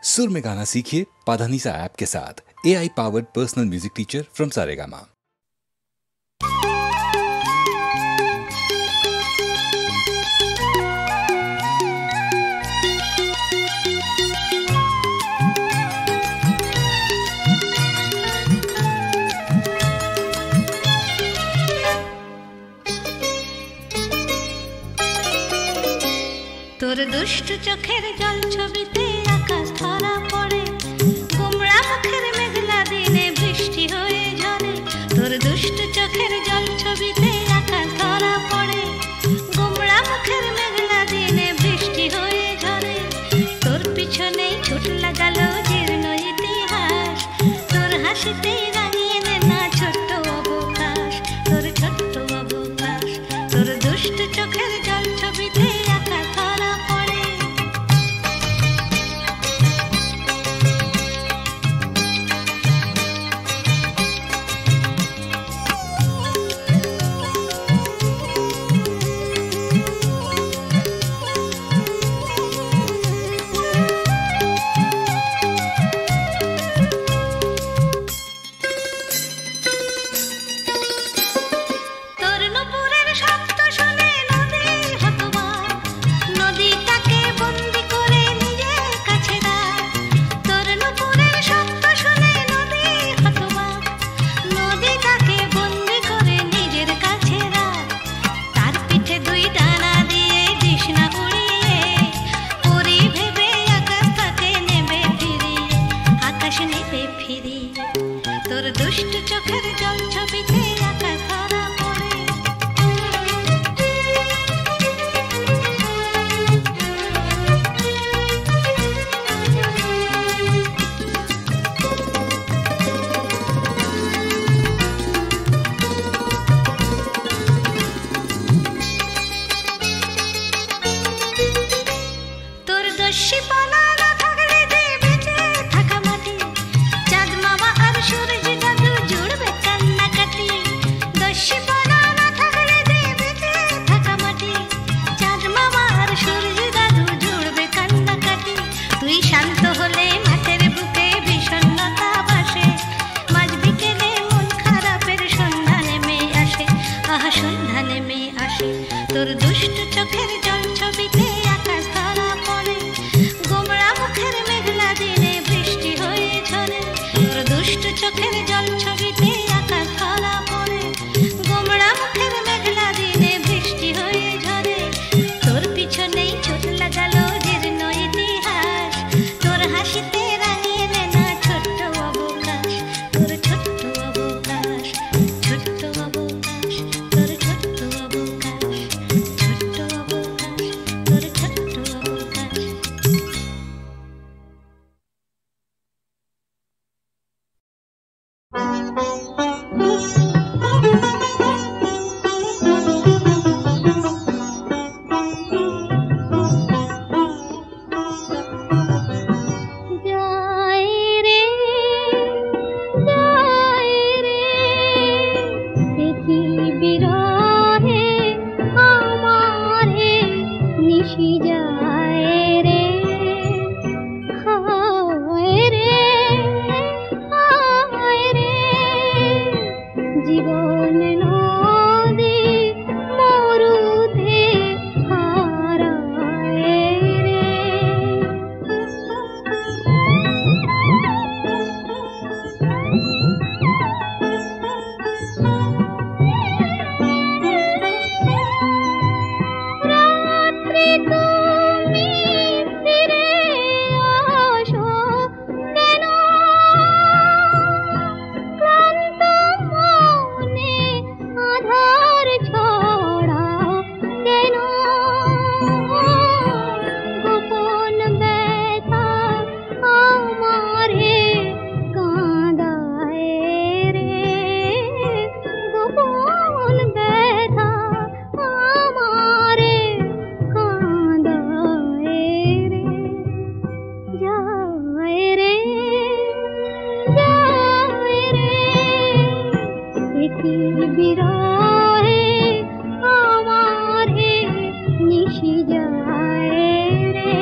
सुर में गाना सीखिए पाधानीसा ऐप के साथ। AI powered personal music teacher from Saregama. তোর দুষ্ট চোখের জল ছবিতে আকাশ ধরা পড়ে, কুমড়া মুখের মেঘলা দিনে বৃষ্টি হয়ে ঝরে। তোর দুষ্ট চোখের জল ছবিতে আকাশ ধরা পড়ে, কুমড়া মুখের মেঘলা দিনে বৃষ্টি হয়ে ঝরে। তোর পিছনেই ছুট লাগালো জীর্ণ ইতিহাস, তোর হাসিতেই রাঙিয়ে নে না ছোট্ট অবকাশ, তোর ছোট্ট অবকাশ। তোর দুষ্ট চোখের জল ছবিতে আকাশ ধরা পড়ে। তোর নুপুরের শব্দ শুনে নদী হতবাক, নদী তাকে বন্দি করে নিজের কাছে রাখ। তোর নুপুরের শব্দ শুনে নদী হতবাক, নদী তাকে বন্দি করে নিজের কাছে রাখ। তার পিঠে দুই ডানা দিয়ে দিস না উড়িয়ে, পরি ভেবে আকাশ তাকে নেবে ফিরিয়ে, আকাশ নেবে ফিরিয়ে। তোর দুষ্ট চোখের জল ছবিতে আকাশ ধরা পড়ে। তোর দস্যিপনা না থাকলে যে বেঁচে থাকা মাটি, চাঁদ মামা আর সূরজ দাদু জুড়বে কান্নাকাটি। দস্যিপনা না থাকলে যে বেঁচে থাকা মাটি, চাঁদ মামা আর সূরজ দাদু জুড়বে কান্নাকাটি। তুই শান্ত হলে মাঠের বুকে বিষণ্ণতা বাসে, মাঝ বিকেলে মন খারাপের সন্ধ্যা নেমে আসে, আহা সন্ধ্যা নেমে আসে। তোর দুষ্ট চোখের জল ছবিতে আকাশ ধরা পড়ে, গোমড়া মুখের মেঘলা দিনে বৃষ্টি হয়ে ঝরে। তোর দুষ্ট চোখের জল ছবিতে আকাশ ধরা পড়ে, গোমড়া মুখের মেঘলা দিনে বৃষ্টি হয়ে ঝরে। তোর পিছনেই ছোট লাগালো জীর্ণ ইতিহাস, তোর হাসিতে রাঙিয়ে নে না ছোট্ট অবকাশ, তোর ছোট্ট অবকাশ, ছোট্ট অবকাশ। তোর ছোট্ট অবকাশ, ছোট্ট অবকাশ, তোর ছোট্ট অবকাশ। যায় রে দেখি বিরহে আমারে নিশি যায় রে, হায় রে হায় রে। জীবন নদী মরুতে হারায় রে। রাত্রি তুমি ফিরে আসো কেন, ক্লান্ত মনে আধার ছড়াও কেন। গোপন ব্যথা আমারে কাঁদায় রে, গোপন ব্যথা আমারে কাঁদায় রে। যায় রে দেখি বিরহে আমারে নিশি যায় রে।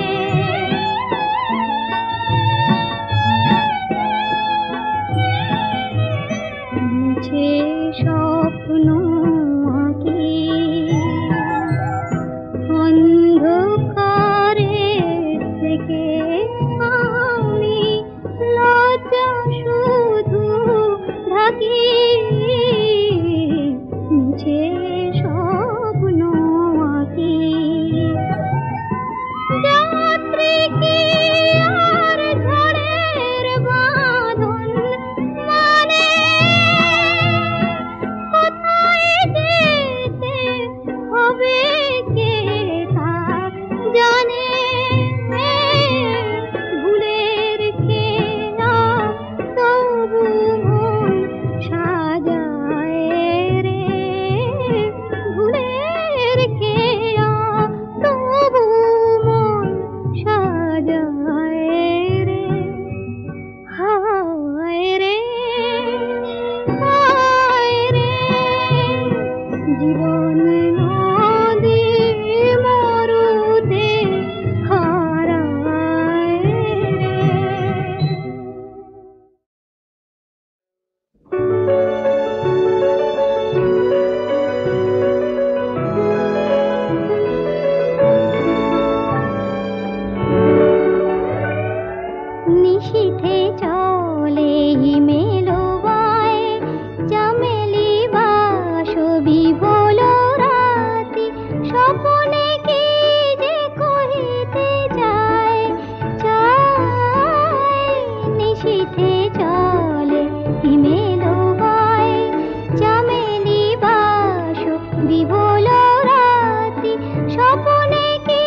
আমি লজ্জা শুধু ঢাকি মিছে স্বপ্ন আঁকি যাত্রী কি আর ঝড়ের বাঁধন মানে কোথায় যেতে হবে কে তা জানে ভুলের খেলা তবু মন সাজায় রে ভুলের খেলা তবু মন সাজায় রে হায় রে হায় রে জীবন নদী মরুতে হারায় রে নিশীথে চলে হিমেলো বায় চামেলি বাসবি বলো রাতি স্বপনে কি যে কহিতে যায় চায় নিশীথে চলে হিমেলো বায় চামেলি বাসবি বলো রাতি স্বপনে কি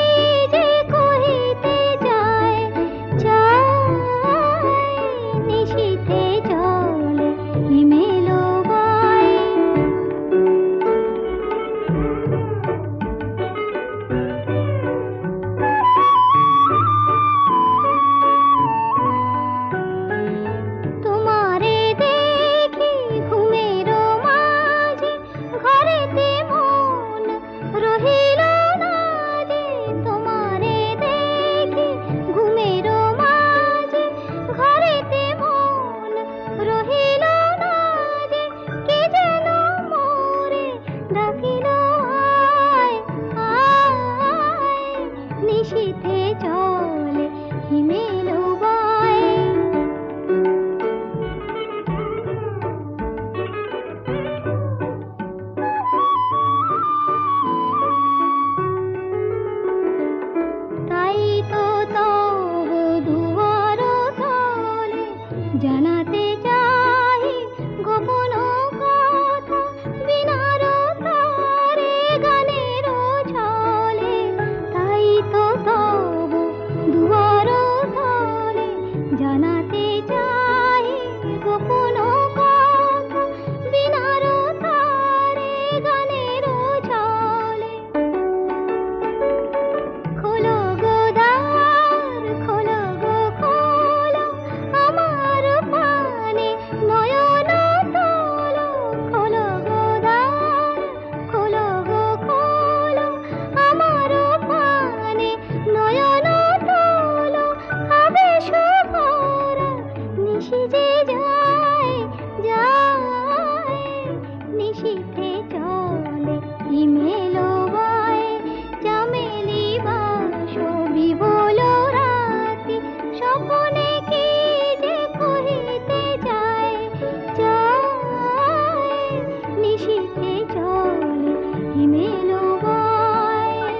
যে কহিতে যায় চায় নিশীথে চলে হিমেলো বায় তোমারে দেখি ঘুমের মাঝে ঘরেতে মন রহিল না যে তোমারে দেখি ঘুমের মাঝে ঘরেতে মন রহিল না যে কে যেন মোরে ডাকিল আয় আয় নিশীথে চলে হিমেলো বায় তাই তো তবু দুয়ার তলে জানাতে চাই গোপন কথা বিনার তারে গানের ছলে তাই তো তবু দুয়ার তলে জানাতে চাই গোপন কথা বিনার তারে গানের ছলে খোলো গো দ্বার খোলো গো খোলো আমার পানে নয়ন তোলো খোলো গো দ্বার খোলো গো খোলো আমার পানে নয়ন তোলো আবেশ ভরা নিশি যে যায় যায় নিশীথে চলে হিমেলো বায় চামেলি বাসবি বলো রাতি স্বপনে কি যে কহিতে যায় যায় নিশীথে চলে হিমেলো বায়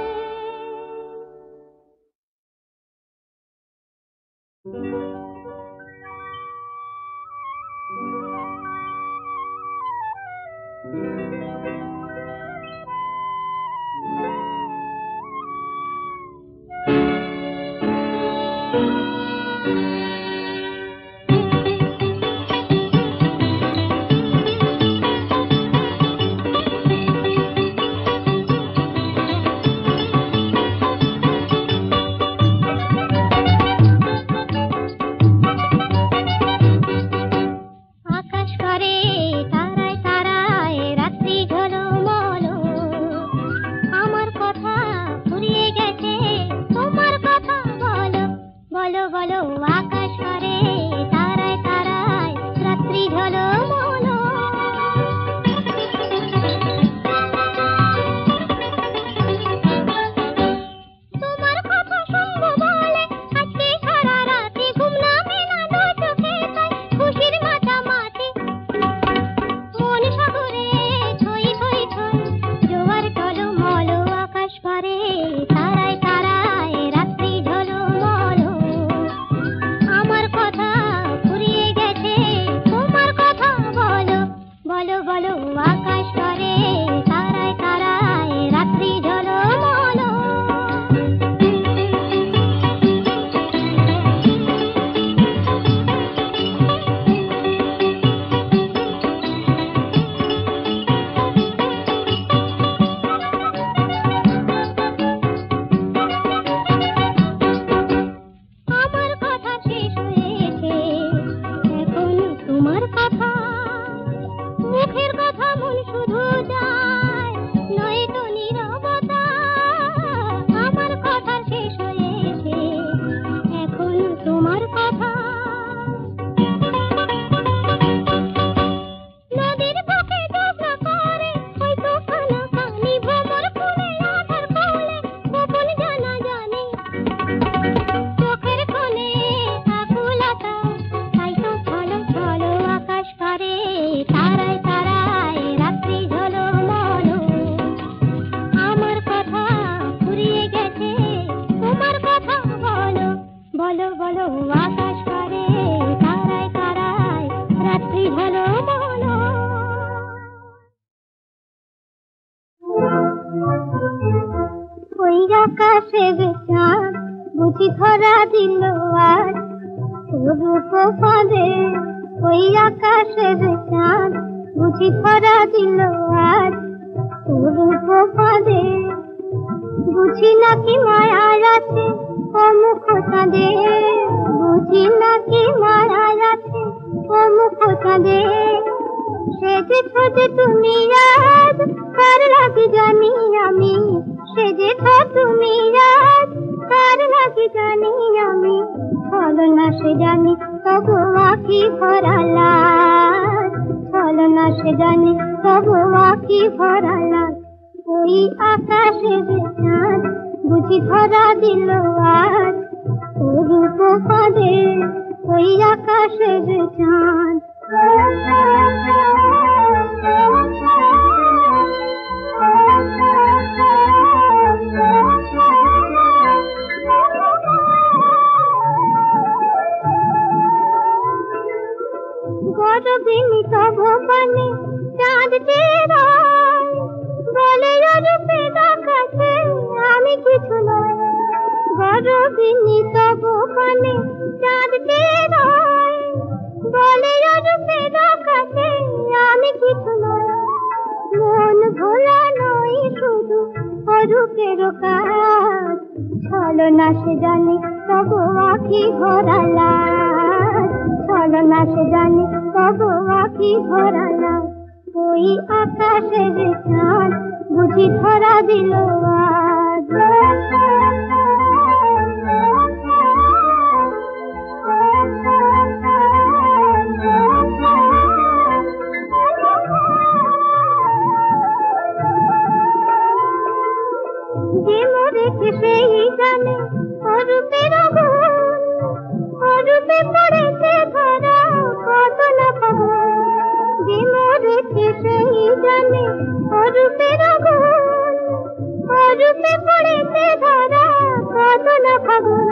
আকাশের চাঁদ বুঝি ধরা দিল আজ রূপ ফাঁদে, ওই আকাশের চাঁদ বুঝি ধরা দিল আজ রূপ ফাঁদে। বুঝি নাকি মায়ার আছে ও মুখ চাঁদে, বুঝি নাকি মায়ার আছে ও মুখ চাঁদে। সেজেছ যে তুমি আজ কার লাগি জানি আমি, সেজেছ তুমি আজ কার লাগি জানি আমি। ছলনা সে জানি তবু আঁখি ভরা লাল, ছলনা সে জানি তবু আঁখি ভরা লাল। ওই আকাশের চাঁদ বুঝি ধরা দিল আজ রূপ ফাঁদে, ওই আকাশের চাঁদ। গরবিনী তব পানে চাঁদ চেরায়, বলে রূপে দেখাচ্ছে আমি কিছু নয়। গরবিনী তব পানে চাঁদ চেরায়, বলে রূপে দেখাচ্ছে আমি কিছু নয়। মন ভোলা নয় শুধু অরূপের কাজ, ছলনা সে জানি তবু আঁখি ভরা লাল, ছলনা সে জানি তবু আঁখি ভরা লাল। ওই আকাশের চাঁদ বুঝি ধরা দিল আজ। যে মরেছে সেই জানে অরূপের গুণ, অরূপে পড়েছে ধরা কত না খবর। যে মরেছে সেই জানে অরূপের গুণ, অরূপে পড়েছে ধরা কত না খবর।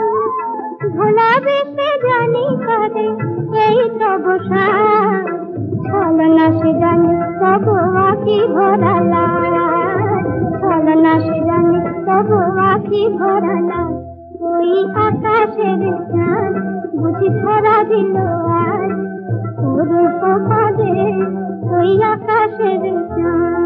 ভোলা বেশে জানি কাঁদে এই তব সাজ, ছলনা সে জানি তবু আঁখি ভরা লাল, ছলনা সে জানি তবু আঁখি ভরা লাল। ওই আকাশের চাঁদ বুঝি ধরা দিল আজ রূপ ফাঁদে, ওই আকাশের চাঁদ।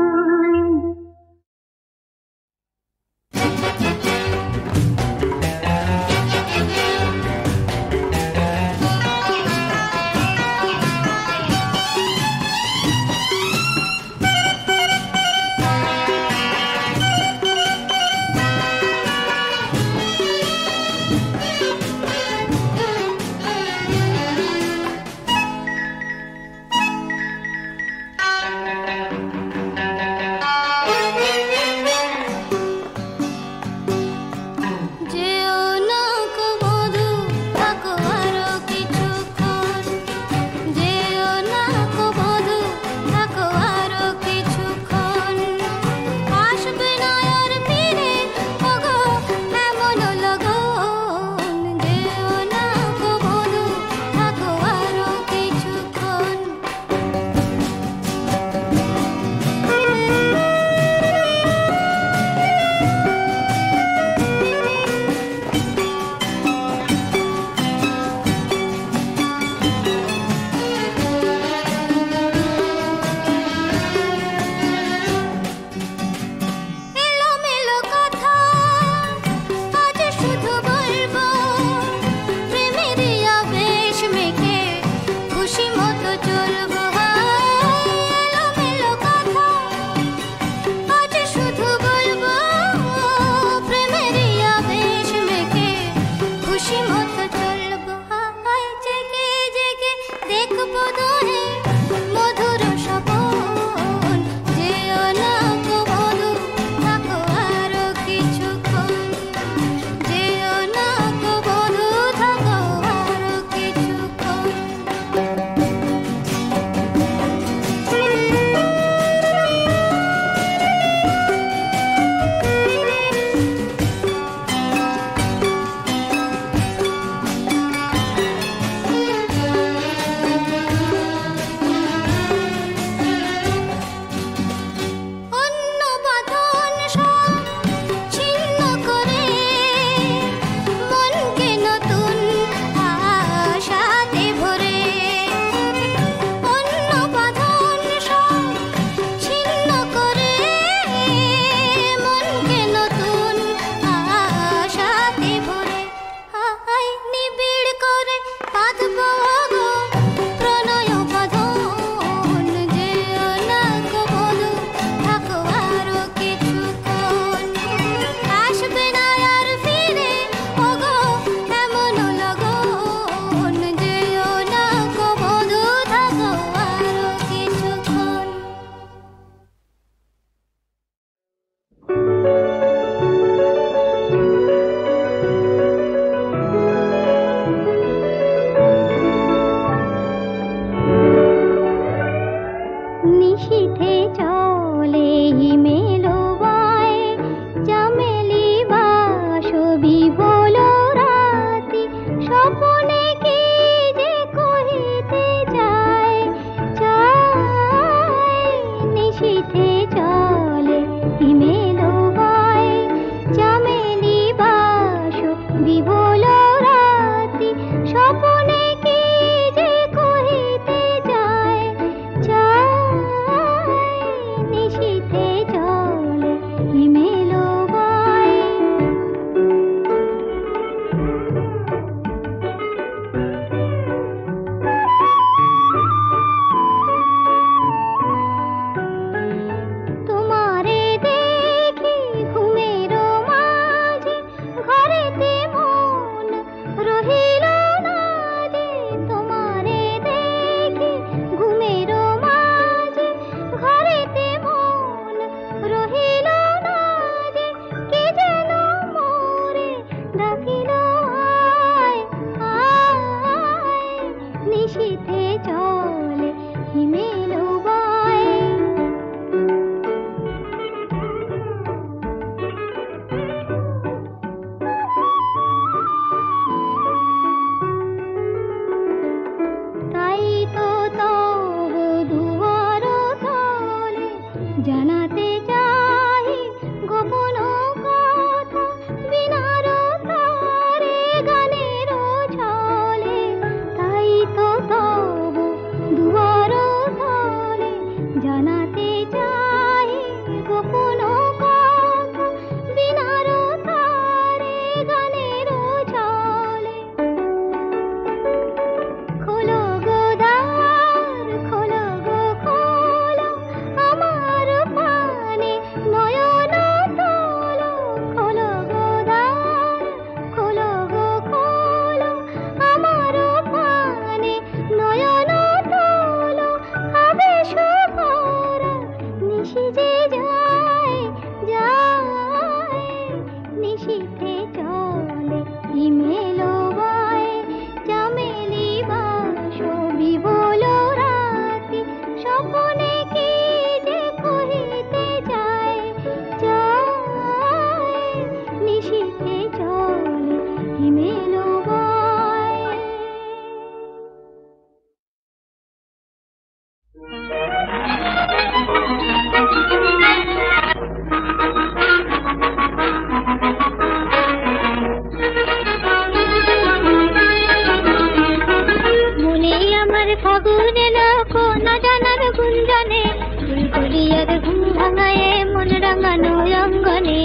ফাগুন এলো কোন জানার গুঞ্জনে ফুলকলিয়ার ঘুম ভাঙায়ে মন রাঙানো অঙ্গনে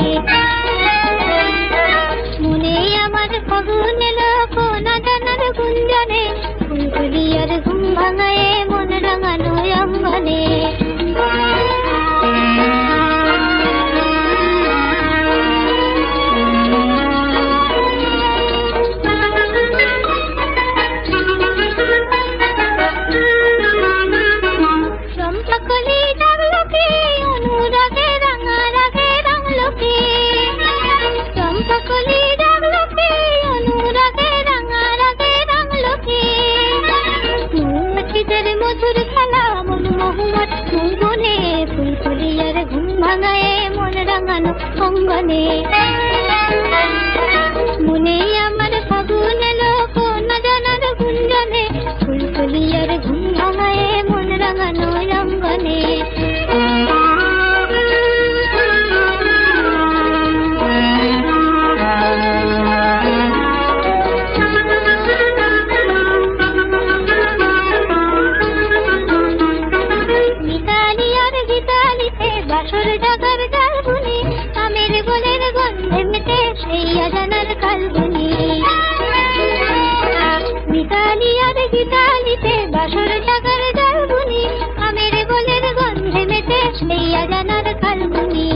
মনে আমার ফাগুন এলো কোন জানার গুঞ্জনে ফুলকলিয়ার ঘুম ভাঙায়ে মন রাঙানো অঙ্গনে মধুর খেলা মন মোহাম্মদ মঙ্গনে ফুলকলিয়ার ঘুম ভাঙায়ে মন রাঙানো অঙ্গনে মনে আমার ফাগুন এলো কোন জানার গুঞ্জনে ফুলকলিয়ার ঘুম ভাঙায়ে মন রাঙানো অঙ্গনে বাসর ডাকার গালগুনি আমের গোলের গন্ধে মেতে সেই অজানার কালগুনি মিতালি আর গীতালিতে বাসর ডাকার গালগুনি আমের গোলের গন্ধে মেতে সেই অজানার কালগুনি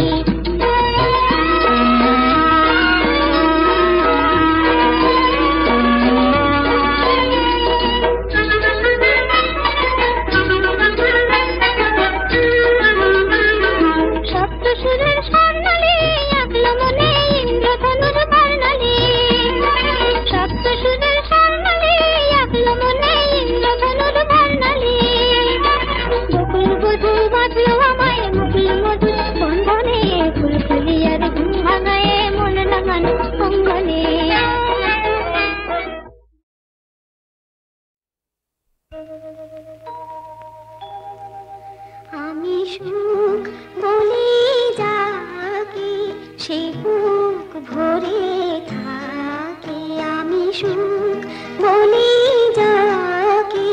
আমি সুখ বলে যাকে সে বুক ভরে থাকে আমি সুখ বলে যাকে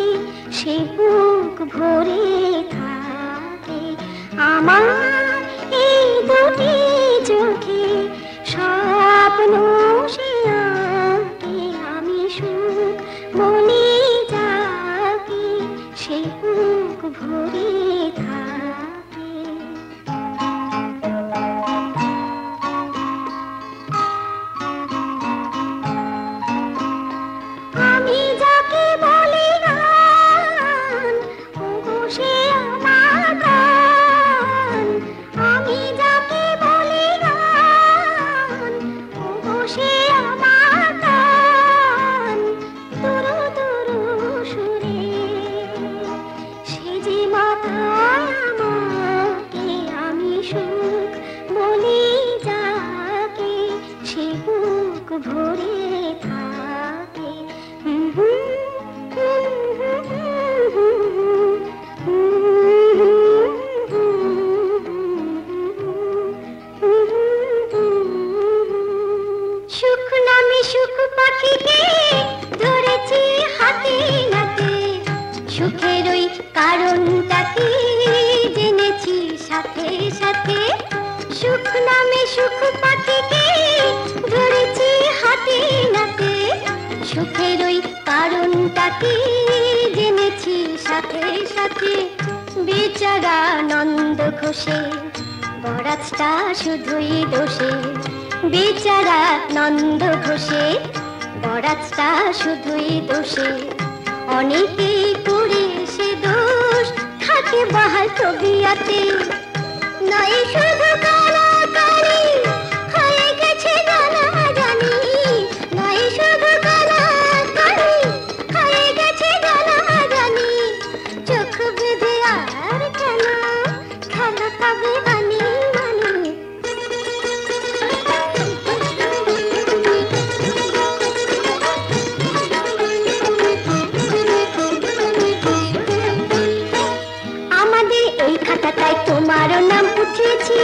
সে বুক ভরে থাকে আমার এই দুটি চোখে স্বপ্ন সে আঁকে আমি সুখ বলে যাকে সে বুক ভরে বেচারা নন্দ ঘোষে বরাতটা শুধুই দোষে বেচারা নন্দ ঘোষে বরাতটা শুধুই দোষে অনেকে করে সে দোষ থাকে বাহাল তবিয়াতে নয় শুধু কালাকারি হয়ে গেছে জানা জানি নয় শুধু কালাকারি হয়ে গেছে জানা জানি চোখ বেঁধে আর কেন খেলা পাবে মানি মানি আমাদের এই খাতাটায় তোমারও নাম উঠিয়েছি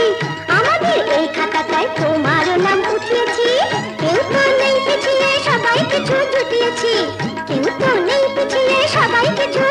আমাদের এই খাতাটায় তোমারও নাম উঠিয়েছি কেউ তো নেই পিছিয়ে সবাই কিছু জুটিয়েছি কেউ তো নেই পিছিয়ে সবাই কিছু